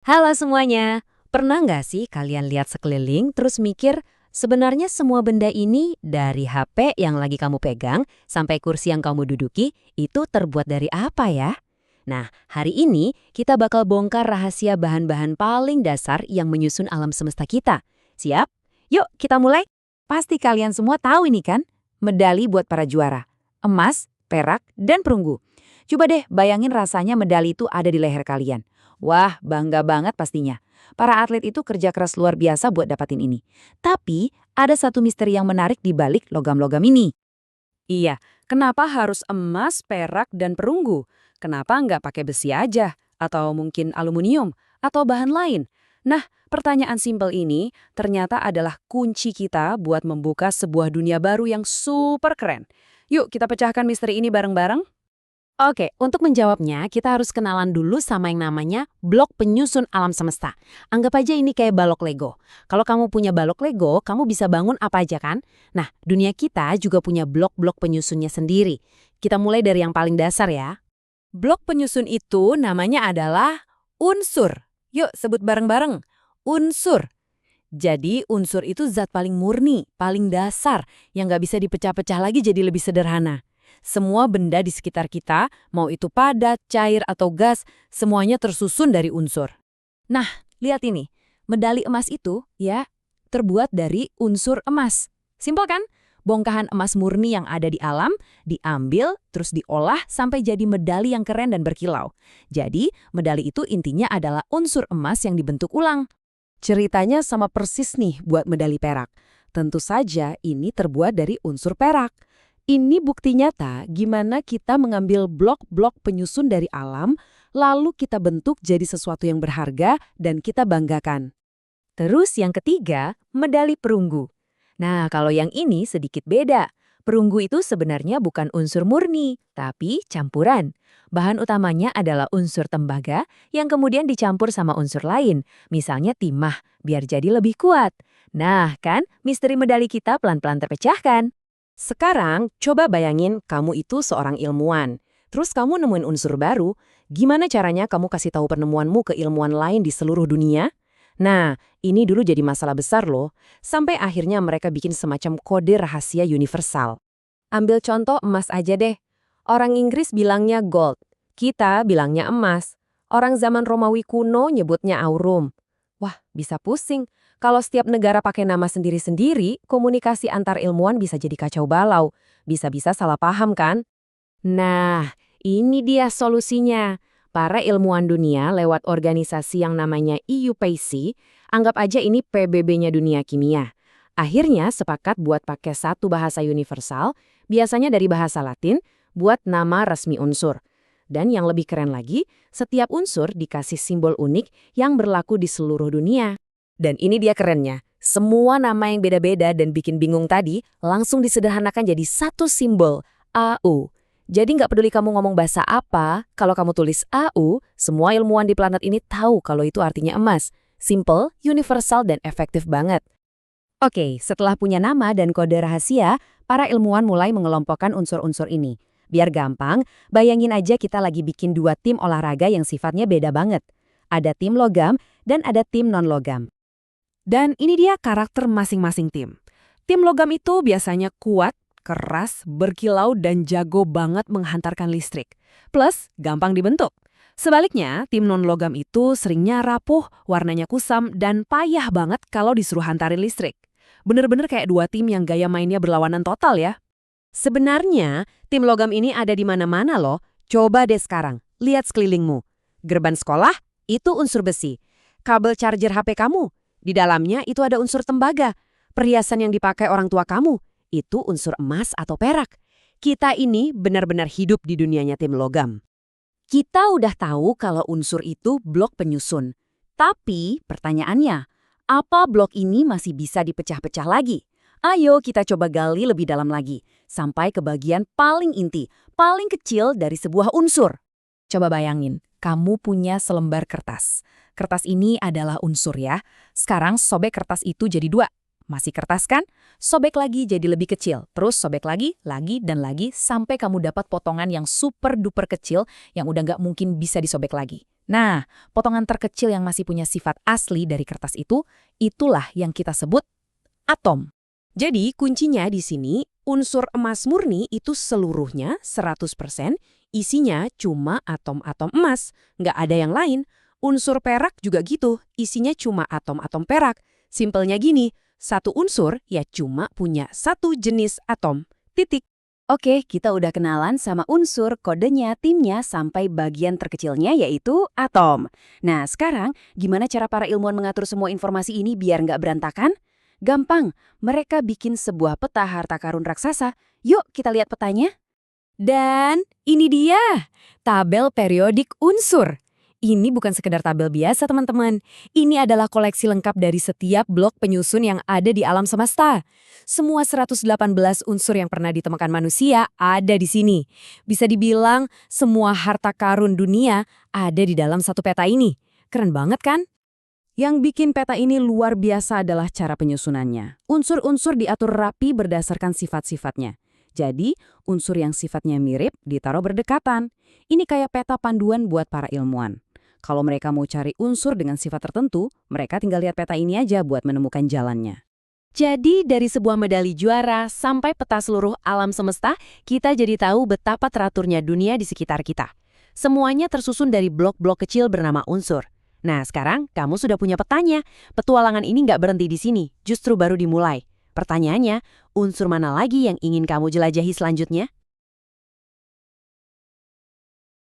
Halo semuanya, pernah nggak sih kalian lihat sekeliling terus mikir sebenarnya semua benda ini dari HP yang lagi kamu pegang sampai kursi yang kamu duduki itu terbuat dari apa ya? Nah, hari ini kita bakal bongkar rahasia bahan-bahan paling dasar yang menyusun alam semesta kita. Siap? Yuk kita mulai. Pasti kalian semua tahu ini kan? Medali buat para juara. Emas, perak, dan perunggu. Coba deh bayangin rasanya medali itu ada di leher kalian. Wah, bangga banget pastinya. Para atlet itu kerja keras luar biasa buat dapatin ini. Tapi, ada satu misteri yang menarik di balik logam-logam ini. Iya, kenapa harus emas, perak, dan perunggu? Kenapa nggak pakai besi aja? Atau mungkin aluminium? Atau bahan lain? Nah, pertanyaan simpel ini ternyata adalah kunci kita buat membuka sebuah dunia baru yang super keren. Yuk, kita pecahkan misteri ini bareng-bareng. Oke, untuk menjawabnya, kita harus kenalan dulu sama yang namanya blok penyusun alam semesta. Anggap aja ini kayak balok Lego. Kalau kamu punya balok Lego, kamu bisa bangun apa aja kan? Nah, dunia kita juga punya blok-blok penyusunnya sendiri. Kita mulai dari yang paling dasar ya. Blok penyusun itu namanya adalah unsur. Yuk, sebut bareng-bareng. Unsur. Jadi, unsur itu zat paling murni, paling dasar, yang nggak bisa dipecah-pecah lagi jadi lebih sederhana. Semua benda di sekitar kita, mau itu padat, cair, atau gas, semuanya tersusun dari unsur. Nah, lihat ini. Medali emas itu, ya, terbuat dari unsur emas. Simpel kan? Bongkahan emas murni yang ada di alam, diambil, terus diolah sampai jadi medali yang keren dan berkilau. Jadi, medali itu intinya adalah unsur emas yang dibentuk ulang. Ceritanya sama persis nih buat medali perak. Tentu saja ini terbuat dari unsur perak. Ini bukti nyata gimana kita mengambil blok-blok penyusun dari alam, lalu kita bentuk jadi sesuatu yang berharga dan kita banggakan. Terus yang ketiga, medali perunggu. Nah, kalau yang ini sedikit beda. Perunggu itu sebenarnya bukan unsur murni, tapi campuran. Bahan utamanya adalah unsur tembaga yang kemudian dicampur sama unsur lain, misalnya timah, biar jadi lebih kuat. Nah, kan misteri medali kita pelan-pelan terpecahkan. Sekarang, coba bayangin kamu itu seorang ilmuwan. Terus kamu nemuin unsur baru, gimana caranya kamu kasih tahu penemuanmu ke ilmuwan lain di seluruh dunia? Nah, ini dulu jadi masalah besar loh, sampai akhirnya mereka bikin semacam kode rahasia universal. Ambil contoh emas aja deh. Orang Inggris bilangnya gold, kita bilangnya emas. Orang zaman Romawi kuno nyebutnya aurum. Wah, bisa pusing. Kalau setiap negara pakai nama sendiri-sendiri, komunikasi antar ilmuwan bisa jadi kacau balau. Bisa-bisa salah paham kan? Nah, ini dia solusinya. Para ilmuwan dunia lewat organisasi yang namanya EUPAC, anggap aja ini PBB-nya dunia kimia. Akhirnya sepakat buat pakai satu bahasa universal, biasanya dari bahasa Latin, buat nama resmi unsur. Dan yang lebih keren lagi, setiap unsur dikasih simbol unik yang berlaku di seluruh dunia. Dan ini dia kerennya, semua nama yang beda-beda dan bikin bingung tadi langsung disederhanakan jadi satu simbol, AU. Jadi nggak peduli kamu ngomong bahasa apa, kalau kamu tulis AU, semua ilmuwan di planet ini tahu kalau itu artinya emas. Simple, universal, dan efektif banget. Oke, setelah punya nama dan kode rahasia, para ilmuwan mulai mengelompokkan unsur-unsur ini. Biar gampang, bayangin aja kita lagi bikin dua tim olahraga yang sifatnya beda banget. Ada tim logam dan ada tim non-logam. Dan ini dia karakter masing-masing tim. Tim logam itu biasanya kuat, keras, berkilau, dan jago banget menghantarkan listrik. Plus, gampang dibentuk. Sebaliknya, tim non-logam itu seringnya rapuh, warnanya kusam, dan payah banget kalau disuruh hantarin listrik. Bener-bener kayak dua tim yang gaya mainnya berlawanan total ya. Sebenarnya, tim logam ini ada di mana-mana loh. Coba deh sekarang, lihat sekelilingmu. Gerban sekolah, itu unsur besi. Kabel charger HP kamu, di dalamnya itu ada unsur tembaga. Perhiasan yang dipakai orang tua kamu, itu unsur emas atau perak. Kita ini benar-benar hidup di dunianya tim logam. Kita udah tahu kalau unsur itu blok penyusun. Tapi pertanyaannya, apa blok ini masih bisa dipecah-pecah lagi? Ayo kita coba gali lebih dalam lagi, sampai ke bagian paling inti, paling kecil dari sebuah unsur. Coba bayangin, kamu punya selembar kertas. Kertas ini adalah unsur ya. Sekarang sobek kertas itu jadi dua. Masih kertas kan? Sobek lagi jadi lebih kecil. Terus sobek lagi, dan lagi, sampai kamu dapat potongan yang super duper kecil yang udah nggak mungkin bisa disobek lagi. Nah, potongan terkecil yang masih punya sifat asli dari kertas itu, itulah yang kita sebut atom. Jadi kuncinya di sini, unsur emas murni itu seluruhnya 100% isinya cuma atom-atom emas, nggak ada yang lain. Unsur perak juga gitu, isinya cuma atom-atom perak. Simpelnya gini, satu unsur ya cuma punya satu jenis atom. Titik. Oke, kita udah kenalan sama unsur, kodenya, timnya, sampai bagian terkecilnya yaitu atom. Nah, sekarang gimana cara para ilmuwan mengatur semua informasi ini biar nggak berantakan? Gampang, mereka bikin sebuah peta harta karun raksasa. Yuk kita lihat petanya. Dan ini dia, tabel periodik unsur. Ini bukan sekedar tabel biasa, teman-teman. Ini adalah koleksi lengkap dari setiap blok penyusun yang ada di alam semesta. Semua 118 unsur yang pernah ditemukan manusia ada di sini. Bisa dibilang semua harta karun dunia ada di dalam satu peta ini. Keren banget kan? Yang bikin peta ini luar biasa adalah cara penyusunannya. Unsur-unsur diatur rapi berdasarkan sifat-sifatnya. Jadi, unsur yang sifatnya mirip ditaruh berdekatan. Ini kayak peta panduan buat para ilmuwan. Kalau mereka mau cari unsur dengan sifat tertentu, mereka tinggal lihat peta ini aja buat menemukan jalannya. Jadi dari sebuah medali juara sampai peta seluruh alam semesta, kita jadi tahu betapa teraturnya dunia di sekitar kita. Semuanya tersusun dari blok-blok kecil bernama unsur. Nah sekarang kamu sudah punya petanya. Petualangan ini nggak berhenti di sini, justru baru dimulai. Pertanyaannya, unsur mana lagi yang ingin kamu jelajahi selanjutnya?